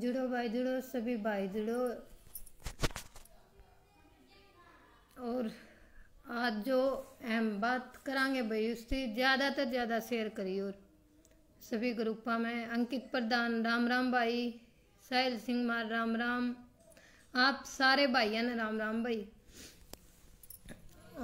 जुड़ो भाई जुड़ो, सभी भाई जुड़ो। और आज जो अहम बात करांगे भाई उसकी ज़्यादा से ज़्यादा शेयर करिए। और सभी ग्रुपों में अंकित प्रधान राम राम भाई, साहिल सिंह मार राम राम, आप सारे भाइयों ने राम राम भाई।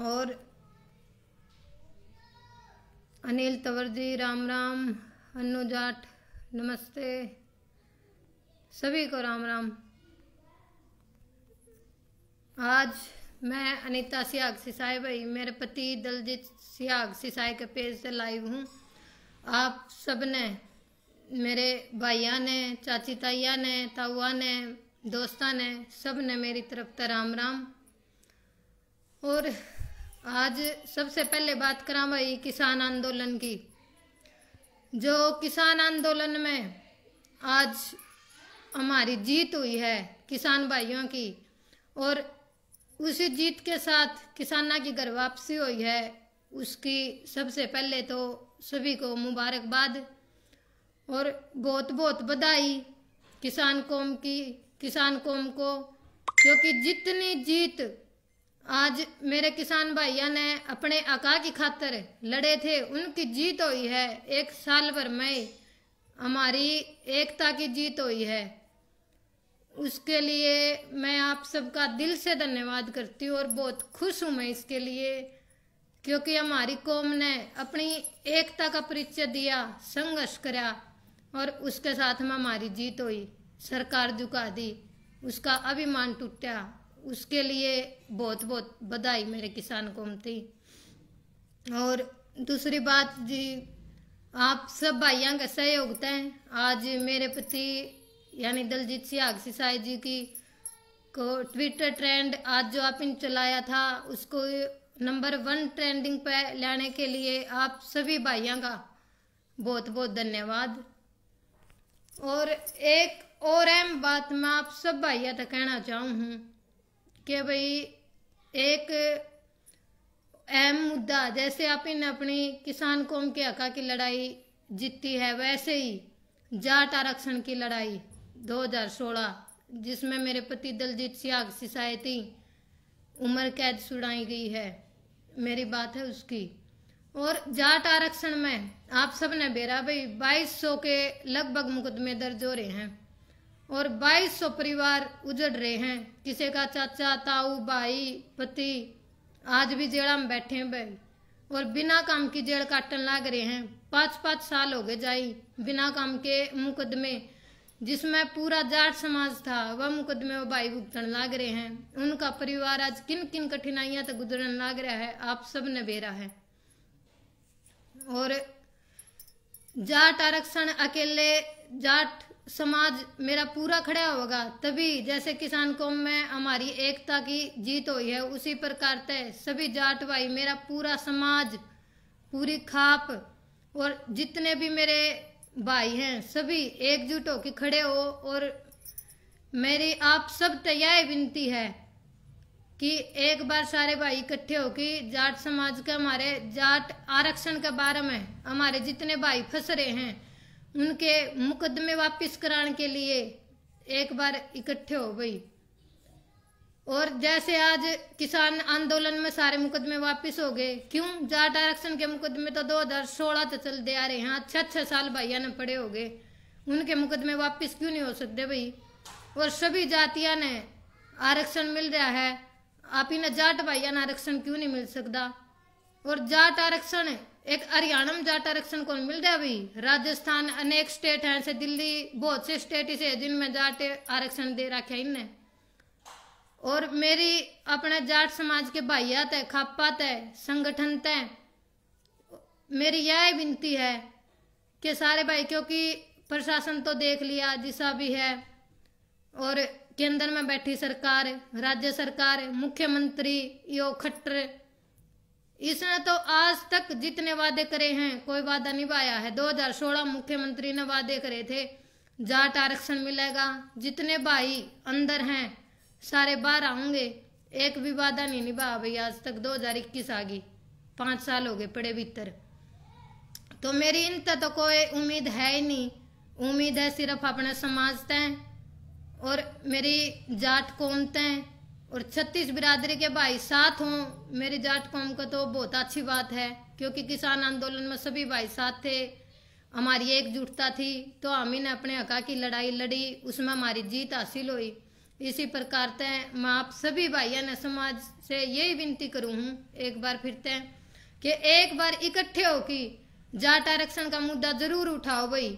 और अनिल तंवर जी राम राम, अनु जाट नमस्ते, सभी को राम राम। आज मैं अनीता सियाग सिसाई भाई, मेरे पति दलजीत सियाग सिसाई के पेज से लाइव हूँ। आप सब ने, मेरे भाइया ने, चाची ताइया ने, ताऊआ ने, दोस्ता ने, सब ने मेरी तरफ से राम राम। और आज सबसे पहले बात करा भाई किसान आंदोलन की। जो किसान आंदोलन में आज हमारी जीत हुई है किसान भाइयों की, और उसी जीत के साथ किसाना की घर वापसी हुई है, उसकी सबसे पहले तो सभी को मुबारकबाद और बहुत बहुत बधाई किसान कौम की, किसान कौम को। क्योंकि जितनी जीत आज मेरे किसान भाइयों ने अपने आका की खातिर लड़े थे, उनकी जीत हुई है। एक साल भर में हमारी एकता की जीत हुई है। उसके लिए मैं आप सबका दिल से धन्यवाद करती हूँ और बहुत खुश हूँ मैं इसके लिए, क्योंकि हमारी कौम ने अपनी एकता का परिचय दिया, संघर्ष करा और उसके साथ में हमारी जीत हुई, सरकार झुका दी, उसका अभिमान टूटा। उसके लिए बहुत बहुत बधाई मेरे किसान कौम थी। और दूसरी बात जी, आप सब भाइयों का सहयोग है। आज मेरे पति यानी दलजीत सियाग सिसाई जी की को ट्विटर ट्रेंड आज जो आपने चलाया था, उसको नंबर 1 ट्रेंडिंग पे लाने के लिए आप सभी भाइयों का बहुत बहुत धन्यवाद। और एक और अहम बात मैं आप सब भाइयों तक कहना चाहूँ कि भाई एक अहम मुद्दा, जैसे आपने अपनी किसान कौम के हक की लड़ाई जीती है, वैसे ही जाट आरक्षण की लड़ाई 2016, जिसमें मेरे पति दलजीत सियाग सिसाई थी उम्र कैद छुड़ाई गई है, मेरी बात है उसकी। और जाट आरक्षण में आप सब ने बेरा भाई 2200 के लगभग मुकदमे दर्ज हो रहे हैं और 2200 परिवार उजड़ रहे हैं। किसी का चाचा, ताऊ, भाई, पति आज भी जेड़ा में बैठे हैं भाई, और बिना काम की जेड़ काटन लाग रहे हैं। 5-5 साल हो गए जाई बिना काम के मुकदमे, जिसमें पूरा जाट समाज था, वह मुकदमे वो भाई भुगतन लाग रहे हैं। उनका परिवार आज किन किन कठिनाइयां तक गुजरन लाग रहा है, आप सब ने बेरा है। और जाट आरक्षण अकेले जाट समाज मेरा पूरा खड़ा होगा तभी, जैसे किसान कौम में हमारी एकता की जीत हुई है, उसी प्रकार से सभी जाट भाई, मेरा पूरा समाज, पूरी खाप और जितने भी मेरे भाई हैं सभी एकजुट होकर खड़े हो। और मेरी आप सब तक यह विनती है कि एक बार सारे भाई इकट्ठे होकर जाट समाज के, हमारे जाट आरक्षण के बारे में हमारे जितने भाई फंस रहे हैं उनके मुकदमे वापस कराने के लिए एक बार इकट्ठे हो गई। और जैसे आज किसान आंदोलन में सारे मुकदमे वापस हो गए, क्यों? जाट आरक्षण के मुकदमे तो 2016 तक चलते आ रहे हैं, 6-6 साल भैया ने पड़े हो गए, उनके मुकदमे वापस क्यों नहीं हो सकते भाई? और सभी जातियां ने आरक्षण मिल रहा है, आप इन्हें जाट भैया ने आरक्षण क्यों नहीं मिल सकता? और जाट आरक्षण एक हरियाणा में जाट आरक्षण कौन मिल रहा है भाई? राजस्थान, अनेक स्टेट हैं, से दिल्ली, बहुत से स्टेट से जिनमें जाट आरक्षण दे रखा है इनने। और मेरी अपने जाट समाज के भाइयात है, खापात है, संगठन है, मेरी यह विनती है कि सारे भाई, क्योंकि प्रशासन तो देख लिया जिसा भी है, और केंद्र में बैठी सरकार, राज्य सरकार, मुख्यमंत्री यो खट्टर, इसने तो आज तक जितने वादे करे हैं कोई वादा निभाया है। 2016 मुख्यमंत्री ने वादे करे थे जाट आरक्षण मिलेगा, जितने भाई अंदर हैं सारे बाहर आएंगे, एक भी वादा नहीं निभाया भाई आज तक। 2021 आ गई, 5 साल हो गए पड़े भीतर। तो मेरी इन तो कोई उम्मीद है ही नहीं, उम्मीद है सिर्फ अपने समाज तय और मेरी जाट कौमतें और 36 बिरादरी के भाई साथ हों, मेरी जाट कौम का तो बहुत अच्छी बात है, क्योंकि किसान आंदोलन में सभी भाई साथ थे, हमारी एकजुटता थी, तो हम ही ने अपने हक की लड़ाई लड़ी, उसमें हमारी जीत हासिल हुई। इसी प्रकार से मैं आप सभी भाइयों ने समाज से यही विनती करूँ हूँ एक बार फिर से कि एक बार इकट्ठे हो कि जाट आरक्षण का मुद्दा जरूर उठाओ भाई।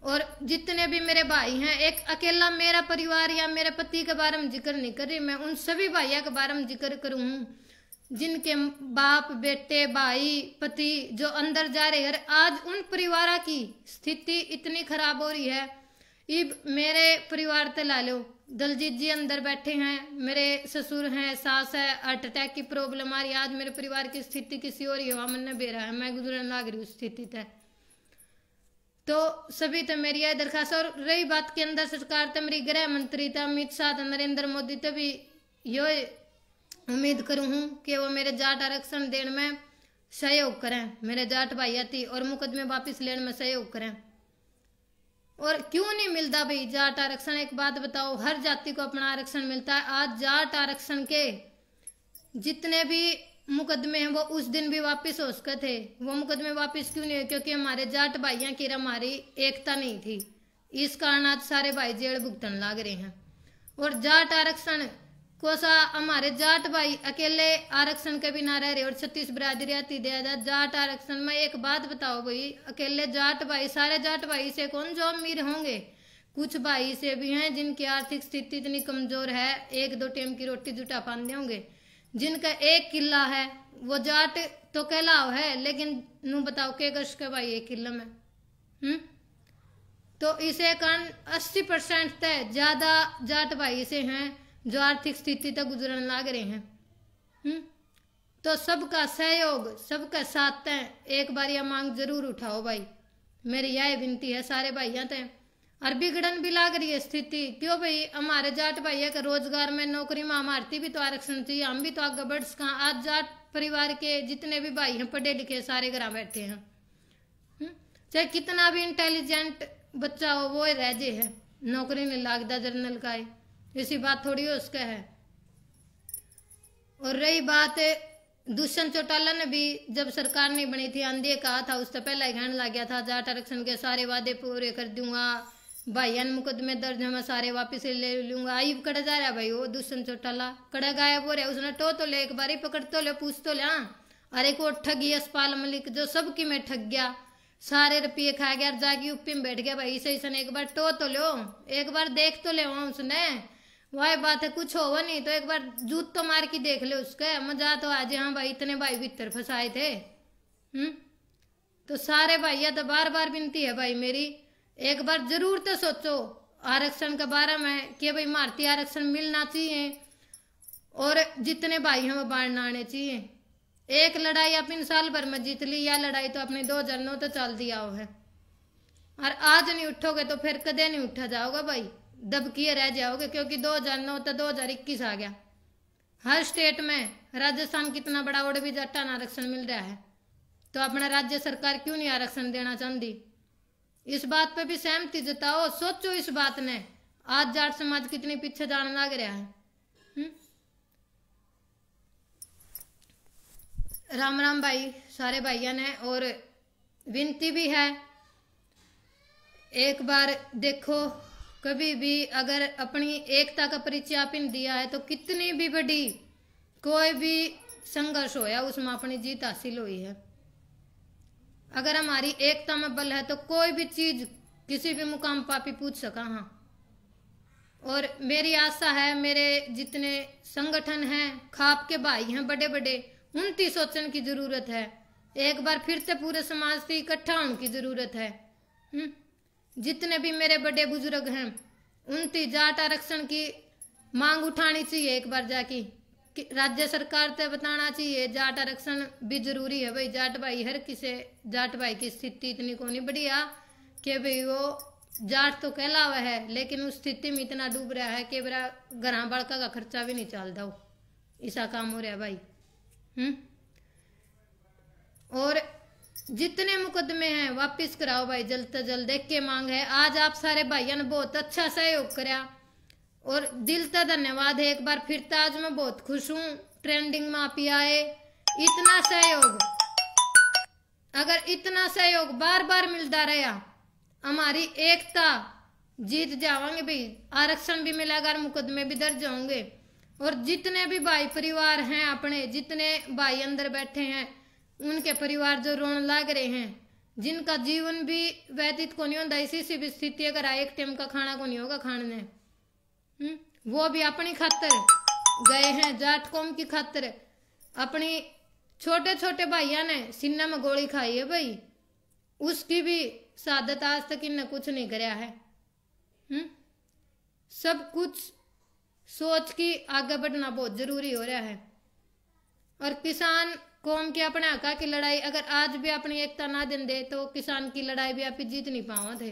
और जितने भी मेरे भाई हैं, एक अकेला मेरा परिवार या मेरे पति के बारे में जिक्र नहीं कर रही, मैं उन सभी भाइयों के बारे में जिक्र करूँ हूँ जिनके बाप बेटे भाई पति जो अंदर जा रहे हैं। आज उन परिवार की स्थिति इतनी खराब हो रही है। इब मेरे परिवार ते ला लो, दलजीत जी अंदर बैठे हैं, मेरे ससुर हैं, सास है, हार्ट अटैक की प्रॉब्लम आ रही है। आज मेरे परिवार की स्थिति किसी और ही हवा मन ने बेरा है, मैं गुजरने लग रही हूँ स्थिति तय। तो सभी तो मेरी यह दरखास्त। और रही बात के अंदर सरकार तो मेरी गृह मंत्री था अमित शाह, नरेंद्र मोदी तो भी यो उम्मीद करूँ हूँ कि वो मेरे जाट आरक्षण देने में सहयोग करें, मेरे जाट भाई थी, और मुकदमे वापिस लेने में सहयोग करें। और क्यों नहीं मिलता भाई जाट आरक्षण? एक बात बताओ, हर जाति को अपना आरक्षण मिलता है। आज जाट आरक्षण के जितने भी मुकदमे हैं वो उस दिन भी वापस हो सकते थे, वो मुकदमे वापस क्यों नहीं हुए? क्योंकि हमारे जाट भाइयों की हमारी एकता नहीं थी, इस कारण आज सारे भाई जेल भुगतन लाग रहे हैं। और जाट आरक्षण को सा हमारे जाट भाई अकेले आरक्षण के बिना रह रहे, और 36 बिरादरी आती दिया जाए जाट आरक्षण में। एक बात बताओ भाई, अकेले जाट भाई, सारे जाट भाई से कौन जो अमीर होंगे? कुछ भाई से भी हैं जिनकी आर्थिक स्थिति इतनी कमजोर है, एक दो टाइम की रोटी जुटा पाते होंगे। जिनका एक किला है वो जाट तो कहलाओ है, लेकिन नू बताओ के कश के भाई एक किला में। तो इसे कारण 80% तय ज्यादा जाट भाई से हैं जो आर्थिक स्थिति तक गुजरने लग रहे हैं। तो सबका सहयोग, सबका साथ तय एक बार यह मांग जरूर उठाओ भाई, मेरी यह विनती है सारे भाइयों तय। और बिगड़न भी लाग रही है स्थिति, क्यों भाई? हमारे जाट भाइयों का रोजगार में, नौकरी में हमारी भी तो आरक्षण चाहिए, हम भी तो आगे बढ़ सका। आज जाट परिवार के जितने भी भाई हैं पढ़े लिखे सारे घर बैठे हैं, चाहे कितना भी इंटेलिजेंट बच्चा हो वो रह जे है, नौकरी नहीं लागता जर्नल का है, ऐसी बात थोड़ी हो उसका है। और रही बात दुष्यंत चौटाला ने भी जब सरकार नहीं बनी थी आंधी कहा था, उससे पहले कहने लग गया था जाट आरक्षण के सारे वादे पूरे कर दूंगा, भाईयान मुकदमे दर्ज है मैं सारे वापिस ले लूंगा। आई कड़ा जा रहा भाई वो दुष्यंत चौटाला, कड़ा गायब हो रहा, उसने तो ले, एक बारी पकड़ तो ले, पूछ तो ले। अरे को ठगी यशपाल मलिक जो सबकी में ठग गया, सारे रुपये खा गया, जाके यूपी में बैठ गया भाई। सही सन एक बार तो लो, एक बार देख तो ले उसने, वही बात है। कुछ होगा नहीं तो एक बार जूत तो मार के देख ले उसका, मजा तो आज। हाँ भाई इतने भाई भीतर फंसाए थे। तो सारे भैया तो बार बार विनती है भाई मेरी, एक बार जरूर तो सोचो आरक्षण के बारे में कि भाई भारतीय आरक्षण मिलना चाहिए, और जितने भाई हैं वो बाढ़ आने चाहिए। एक लड़ाई अपन साल भर में जीत ली, या लड़ाई तो अपने 2009 तो चल दिया हो है, और आज नहीं उठोगे तो फिर कदे नहीं उठा जाओगे भाई, दबकिए रह जाओगे। क्योंकि 2009 तो 2021 आ गया, हर स्टेट में, राजस्थान कितना बड़ा और भी जाटा आरक्षण मिल रहा है, तो अपना राज्य सरकार क्यों नहीं आरक्षण देना चाहती? इस बात पे भी सहमति जताओ, सोचो इस बात ने। आज जाट समाज कितनी पीछे जाने लग रहा है। राम राम भाई सारे भाइयों ने, और विनती भी है एक बार देखो, कभी भी अगर अपनी एकता का परिचय आपने दिया है तो कितनी भी बड़ी कोई भी संघर्ष होया उसमें अपनी जीत हासिल हुई है। अगर हमारी एकता में बल है तो कोई भी चीज किसी भी मुकाम पर आप पूछ सका। हाँ, और मेरी आशा है मेरे जितने संगठन हैं, खाप के भाई हैं बड़े बड़े, उनकी सोचने की जरूरत है। एक बार फिर से पूरे समाज से इकट्ठा होने की जरूरत है। जितने भी मेरे बड़े बुजुर्ग हैं उनकी जाट आरक्षण की मांग उठानी चाहिए। एक बार जाके राज्य सरकार से बताना चाहिए जाट आरक्षण भी जरूरी है भाई। जाट भाई हर किसी जाट भाई की स्थिति इतनी को नहीं बढ़िया कि भाई वो जाट तो कहलावा है, लेकिन उस स्थिति में इतना डूब रहा है कि मेरा घर बड़का का खर्चा भी नहीं चलता हो, ऐसा काम हो रहा है भाई। और जितने मुकदमे हैं वापिस कराओ भाई जल्द से जल्द, देख के मांग है। आज आप सारे भाइयों ने बहुत अच्छा सहयोग कराया, और दिल से धन्यवाद है एक बार फिर से। आज मैं बहुत खुश हूँ, ट्रेंडिंग में आप ही आए। इतना सहयोग, अगर इतना सहयोग बार बार मिलता रहा, हमारी एकता जीत जावांगे भाई। आरक्षण भी मिलेगा और मुकदमे भी दर्ज होंगे। और जितने भी भाई परिवार हैं अपने, जितने भाई अंदर बैठे हैं, उनके परिवार जो रोने लग रहे हैं, जिनका जीवन भी व्यतीत को नहीं होता इसी से भी स्थिति, अगर एक टाइम का खाना को नहीं होगा खाने, वो भी अपनी खातर गए हैं, जाट कौम की खातर। अपनी छोटे छोटे भाइयों ने सीने में गोली खाई है भाई, उसकी भी शहादत आज तक इन्हें कुछ नहीं कराया है। सब कुछ सोच के आगे बढ़ना बहुत जरूरी हो रहा है। और किसान कौम की अपने हका की लड़ाई अगर आज भी अपनी एकता ना दिन दे तो किसान की लड़ाई भी आप जीत नहीं पाओ थे।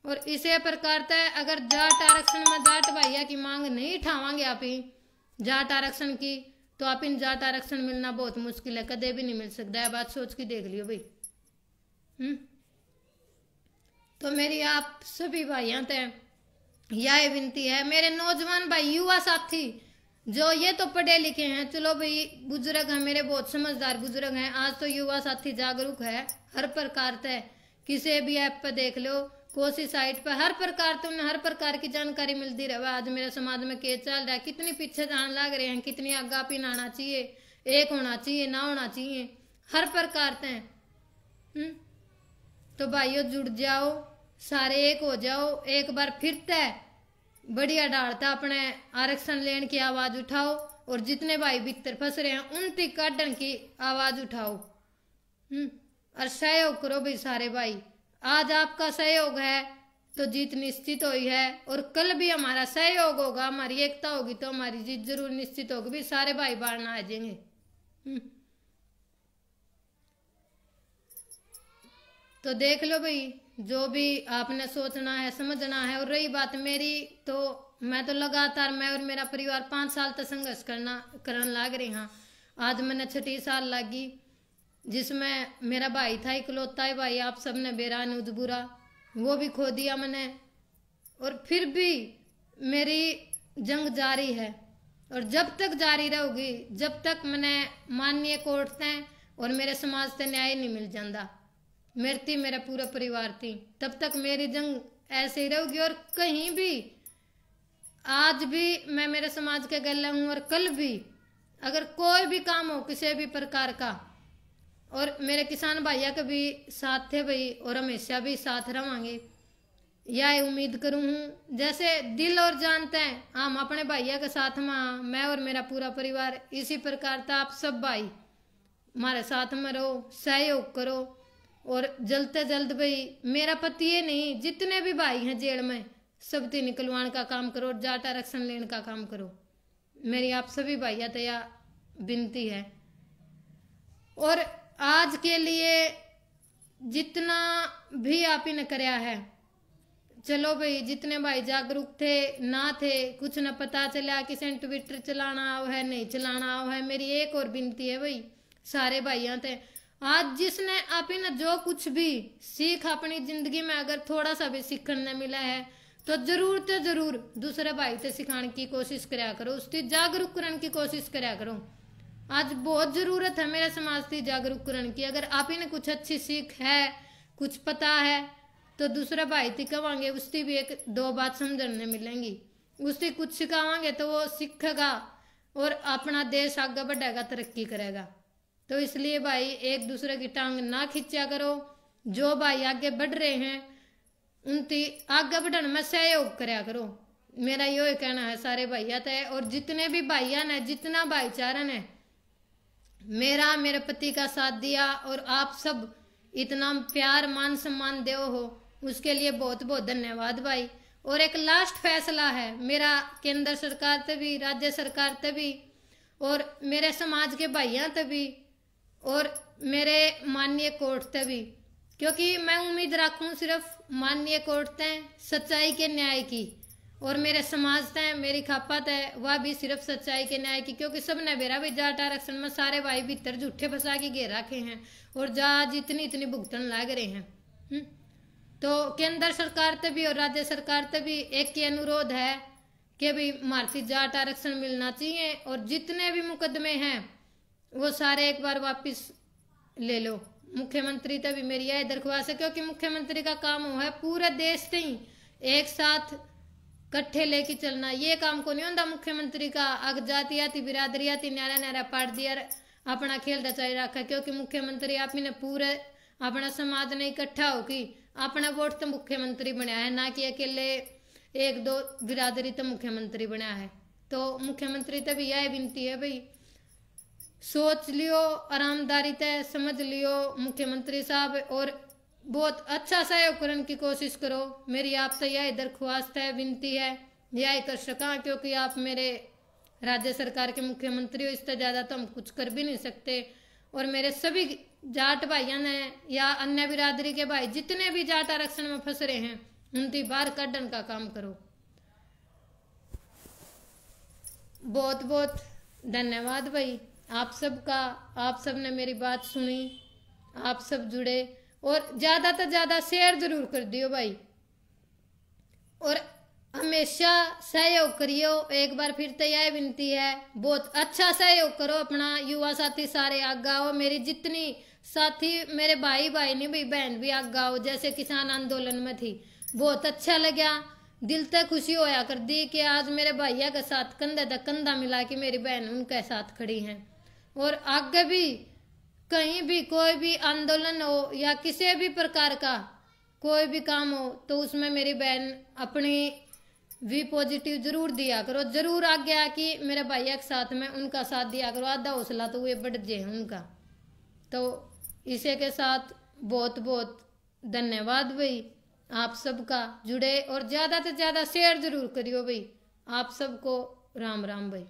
और इसे प्रकार तय अगर जाट आरक्षण में जाट भैया की मांग नहीं उठावांगे आप ही जाट आरक्षण की, तो आप इन जाट आरक्षण मिलना बहुत मुश्किल है, कदे भी नहीं मिल सकता है। बात सोच के देख लियो भाई। तो मेरी आप सभी भाइयों तय यह विनती है, मेरे नौजवान भाई, युवा साथी जो ये तो पढ़े लिखे हैं, चलो भाई बुजुर्ग हैं, मेरे बहुत समझदार बुजुर्ग हैं, आज तो युवा साथी जागरूक है हर प्रकार से। किसी भी ऐप पर देख लो, कोसी साइट पर हर प्रकार से उन्हें हर प्रकार की जानकारी मिलती रहे। आज मेरे समाज में क्या चल रहा है, कितनी पीछे जान लग रहे हैं, कितनी आगा पीना आना चाहिए, एक होना चाहिए ना होना चाहिए, हर प्रकार से। तो भाइयों जुड़ जाओ, सारे एक हो जाओ, एक बार फिर तय बढ़िया डालता अपने आरक्षण लेने की आवाज उठाओ। और जितने भाई भीतर फंस रहे हैं उन तक काटन की आवाज उठाओ। और सहयोग करो भाई सारे भाई। आज आपका सहयोग है तो जीत निश्चित हुई है, और कल भी हमारा सहयोग होगा, हमारी एकता होगी तो हमारी जीत जरूर निश्चित होगी। भी सारे भाई बाहर ना आ जाएंगे। तो देख लो भाई, जो भी आपने सोचना है समझना है। और रही बात मेरी, तो मैं तो लगातार, मैं और मेरा परिवार 5 साल तक संघर्ष करने लग रहे हैं। आज मैंने 6 साल लगी, जिसमें मेरा भाई था इकलौता है भाई, आप सबने बेरान उजबुरा, वो भी खो दिया मैंने। और फिर भी मेरी जंग जारी है, और जब तक जारी रहेगी, जब तक मैंने माननीय कोर्ट से और मेरे समाज से न्याय नहीं मिल जाता, मेरी थी मेरा पूरा परिवार थी, तब तक मेरी जंग ऐसे ही रहेगी। और कहीं भी आज भी मैं मेरे समाज के गले हूँ, और कल भी अगर कोई भी काम हो किसी भी प्रकार का, और मेरे किसान भैया के भी साथ थे भाई, और हमेशा भी साथ रहेंगे, यह उम्मीद करूँ हूँ। जैसे दिल और जानते हैं हम अपने भैया के साथ में, मैं और मेरा पूरा परिवार, इसी प्रकार था आप सब भाई हमारे साथ में रहो, सहयोग करो। और जल्द से जल्द भाई, मेरा पति ये नहीं, जितने भी भाई हैं जेल में, सबती निकलवाने का काम करो, जाट आरक्षण लेने का काम करो। मेरी आप सभी भैया तया विनती है। और आज के लिए जितना भी आप ही ने कराया है, चलो भाई, जितने भाई जागरूक थे ना थे, कुछ न पता चला किसी ने ट्विटर चलाना आओ है नहीं चलाना आओ है, मेरी एक और विनती है भाई सारे भाइयों थे, आज जिसने आप ही ने जो कुछ भी सीख अपनी जिंदगी में अगर थोड़ा सा भी सीखने मिला है, तो जरूर तो जरूर दूसरे भाई से सिखाने की कोशिश कराया करो, उसकी जागरूक करने की कोशिश कराया करो। आज बहुत जरूरत है मेरे समाज की जागरूक करने की। अगर आप ही ने कुछ अच्छी सीख है, कुछ पता है, तो दूसरे भाई थी कहेंगे, उसकी भी 1-2 बात समझने मिलेंगी, उसकी कुछ सिखावांगे तो वो सीखेगा और अपना देश आगे बढ़ेगा, तरक्की करेगा। तो इसलिए भाई एक दूसरे की टांग ना खींचा करो। जो भाई आगे बढ़ रहे हैं उनकी आगे बढ़ने में सहयोग कराया करो, मेरा यो कहना है सारे भैया तय। और जितने भी भैया ने, जितना भाईचारा ने मेरा मेरे पति का साथ दिया, और आप सब इतना प्यार मान सम्मान दे हो, उसके लिए बहुत बहुत धन्यवाद भाई। और एक लास्ट फैसला है मेरा, केंद्र सरकार से भी, राज्य सरकार से भी, और मेरे समाज के भाइयों से भी, और मेरे माननीय कोर्ट से भी, क्योंकि मैं उम्मीद रखूं सिर्फ माननीय कोर्ट से सच्चाई के न्याय की, और मेरे समाज से मेरी खापत है वह भी सिर्फ सच्चाई के न्याय की। क्योंकि सबने मेरा भी जाट आरक्षण में सारे भाई भीतर झूठे फंसा के घेर रखे हैं, और जा जितनी इतनी भुगतन लाग रहे हैं। तो केंद्र सरकार ते भी और राज्य सरकार ते भी एक ही अनुरोध है कि भाई मारती जाट आरक्षण मिलना चाहिए और जितने भी मुकदमे हैं वो सारे एक बार वापस ले लो। मुख्यमंत्री तक भी मेरी यह दरख्वास्त है, क्योंकि मुख्यमंत्री का काम वो है पूरे देश से ही एक साथ कट्ठे लेके चलना। ये काम को नहीं होता मुख्यमंत्री का अग जाती आती बिरादरी आती न्यारा न्यारा पाट दिया अपना खेल रचाई रखा, क्योंकि मुख्यमंत्री आप ने पूरे अपना समाज ने इकट्ठा होगी अपना वोट तो मुख्यमंत्री बनाया है, ना कि अकेले एक दो बिरादरी तो मुख्यमंत्री बनाया है। तो मुख्यमंत्री तक भी यह विनती है भाई सोच लियो, आरामदारी तय समझ लियो मुख्यमंत्री साहब, और बहुत अच्छा सहयोग करने की कोशिश करो। मेरी आपसे यह दरख्वास्त है, विनती है, यह कर सका, क्योंकि आप मेरे राज्य सरकार के मुख्यमंत्री हो, इससे ज़्यादा तो हम कुछ कर भी नहीं सकते। और मेरे सभी जाट भाइयों ने या अन्य बिरादरी के भाई जितने भी जाट आरक्षण में फंस रहे हैं उनकी बाहर काटने का काम करो। बहुत बहुत धन्यवाद भाई आप सबका, आप सब ने मेरी बात सुनी, आप सब जुड़े और ज़्यादा से ज़्यादा शेयर जरूर कर दियो भाई, और हमेशा सहयोग करियो। एक बार फिर तो यह विनती है बहुत अच्छा सहयोग करो, अपना युवा साथी सारे आगे आओ, मेरी जितनी साथी मेरे भाई नहीं भाई बहन भी आगे आओ। जैसे किसान आंदोलन में थी, बहुत अच्छा लगा, दिल तक खुशी होया कर दी कि आज मेरे भैया के साथ कंधे तक कंधा मिला के मेरी बहन उनके साथ खड़ी हैं। और आगे भी कहीं भी कोई भी आंदोलन हो या किसी भी प्रकार का कोई भी काम हो तो उसमें मेरी बहन अपनी भी पॉजिटिव जरूर दिया करो, जरूर आगे आके मेरे भैया के साथ में उनका साथ दिया करो, आधा हौसला तो वे बढ़ जाए उनका। तो इसी के साथ बहुत बहुत धन्यवाद भाई आप सबका जुड़े, और ज़्यादा से ज़्यादा शेयर जरूर करियो भाई। आप सबको राम राम भाई।